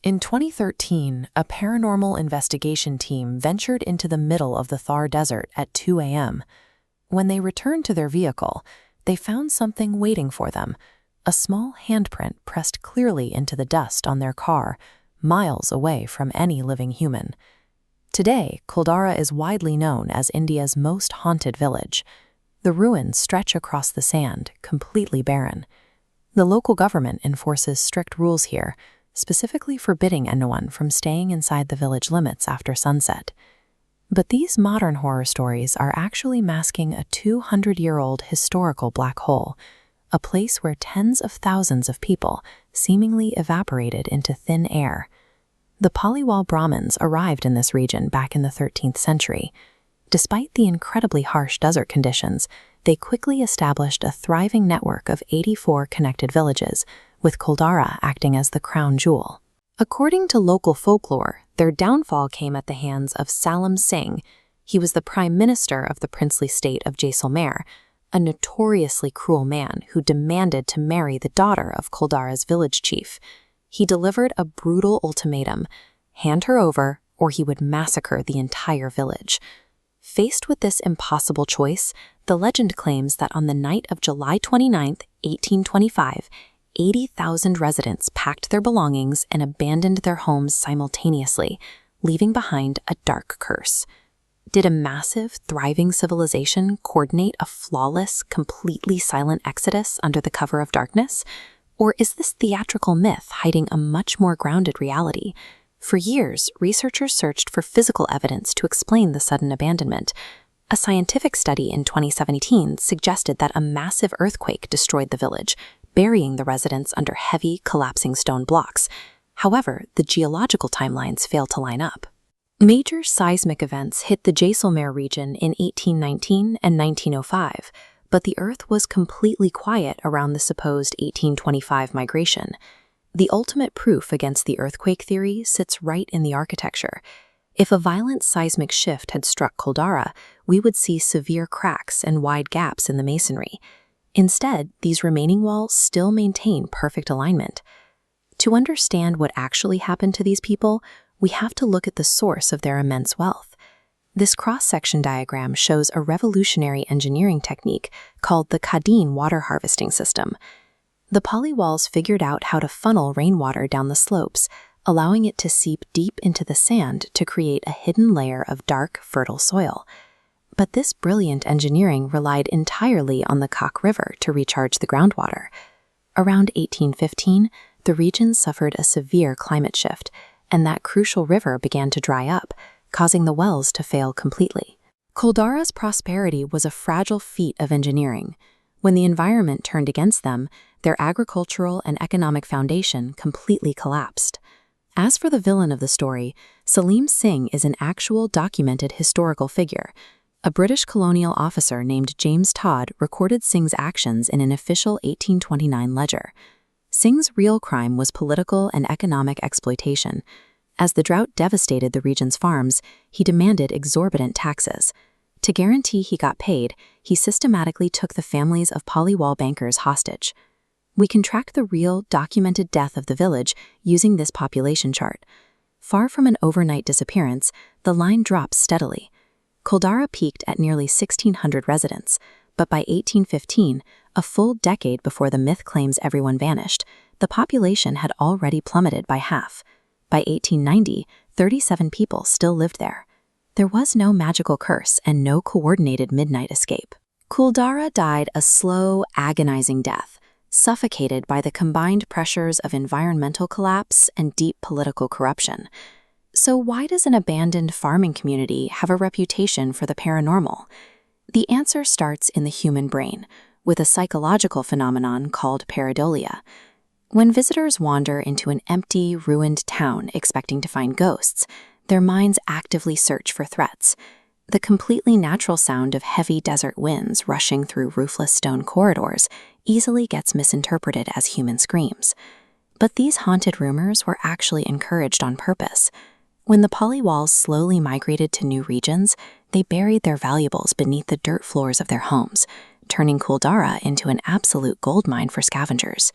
In 2013, a paranormal investigation team ventured into the middle of the Thar Desert at 2 a.m. When they returned to their vehicle, they found something waiting for them, a small handprint pressed clearly into the dust on their car, miles away from any living human. Today, Kuldhara is widely known as India's most haunted village. The ruins stretch across the sand, completely barren. The local government enforces strict rules here, specifically forbidding anyone from staying inside the village limits after sunset. But these modern horror stories are actually masking a 200-year-old historical black hole, a place where tens of thousands of people seemingly evaporated into thin air. The Paliwal Brahmins arrived in this region back in the 13th century. Despite the incredibly harsh desert conditions, they quickly established a thriving network of 84 connected villages, with Kuldhara acting as the crown jewel. According to local folklore, their downfall came at the hands of Salam Singh. He was the prime minister of the princely state of Jaisalmer, a notoriously cruel man who demanded to marry the daughter of Kuldhara's village chief. He delivered a brutal ultimatum: hand her over or he would massacre the entire village. Faced with this impossible choice, the legend claims that on the night of July 29, 1825, 80,000 residents packed their belongings and abandoned their homes simultaneously, leaving behind a dark curse. Did a massive, thriving civilization coordinate a flawless, completely silent exodus under the cover of darkness? Or is this theatrical myth hiding a much more grounded reality? For years, researchers searched for physical evidence to explain the sudden abandonment. A scientific study in 2017 suggested that a massive earthquake destroyed the village, burying the residents under heavy, collapsing stone blocks. However, the geological timelines fail to line up. Major seismic events hit the Jaisalmer region in 1819 and 1905, but the Earth was completely quiet around the supposed 1825 migration. The ultimate proof against the earthquake theory sits right in the architecture. If a violent seismic shift had struck Kuldhara, we would see severe cracks and wide gaps in the masonry. Instead, these remaining walls still maintain perfect alignment. To understand what actually happened to these people, we have to look at the source of their immense wealth. This cross-section diagram shows a revolutionary engineering technique called the Kadeen water harvesting system. The Paliwals figured out how to funnel rainwater down the slopes, allowing it to seep deep into the sand to create a hidden layer of dark, fertile soil. But this brilliant engineering relied entirely on the Kaha River to recharge the groundwater. Around 1815, the region suffered a severe climate shift, and that crucial river began to dry up, causing the wells to fail completely. Kuldhara's prosperity was a fragile feat of engineering. When the environment turned against them, their agricultural and economic foundation completely collapsed. As for the villain of the story, Salim Singh is an actual documented historical figure. A British colonial officer named James Todd recorded Singh's actions in an official 1829 ledger. Singh's real crime was political and economic exploitation. As the drought devastated the region's farms, he demanded exorbitant taxes. To guarantee he got paid, he systematically took the families of Paliwal bankers hostage. We can track the real, documented death of the village using this population chart. Far from an overnight disappearance, the line drops steadily. Kuldhara peaked at nearly 1,600 residents, but by 1815, a full decade before the myth claims everyone vanished, the population had already plummeted by half. By 1890, 37 people still lived there. There was no magical curse and no coordinated midnight escape. Kuldhara died a slow, agonizing death, suffocated by the combined pressures of environmental collapse and deep political corruption. So why does an abandoned farming community have a reputation for the paranormal? The answer starts in the human brain, with a psychological phenomenon called pareidolia. When visitors wander into an empty, ruined town expecting to find ghosts, their minds actively search for threats. The completely natural sound of heavy desert winds rushing through roofless stone corridors easily gets misinterpreted as human screams. But these haunted rumors were actually encouraged on purpose. When the Paliwals slowly migrated to new regions, they buried their valuables beneath the dirt floors of their homes, turning Kuldhara into an absolute goldmine for scavengers.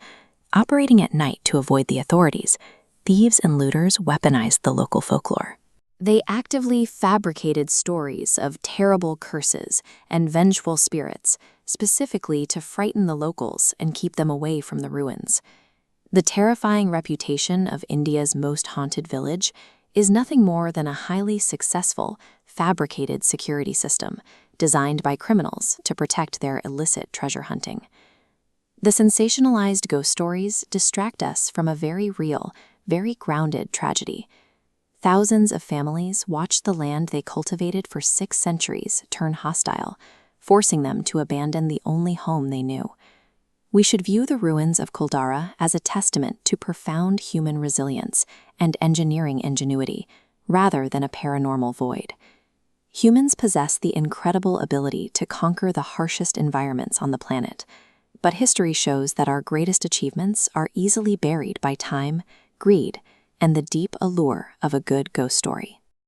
Operating at night to avoid the authorities, thieves and looters weaponized the local folklore. They actively fabricated stories of terrible curses and vengeful spirits, specifically to frighten the locals and keep them away from the ruins. The terrifying reputation of India's most haunted village is nothing more than a highly successful, fabricated security system designed by criminals to protect their illicit treasure hunting. The sensationalized ghost stories distract us from a very real, very grounded tragedy. Thousands of families watched the land they cultivated for 6 centuries turn hostile, forcing them to abandon the only home they knew. We should view the ruins of Kuldhara as a testament to profound human resilience and engineering ingenuity, rather than a paranormal void. Humans possess the incredible ability to conquer the harshest environments on the planet, but history shows that our greatest achievements are easily buried by time, greed, and the deep allure of a good ghost story.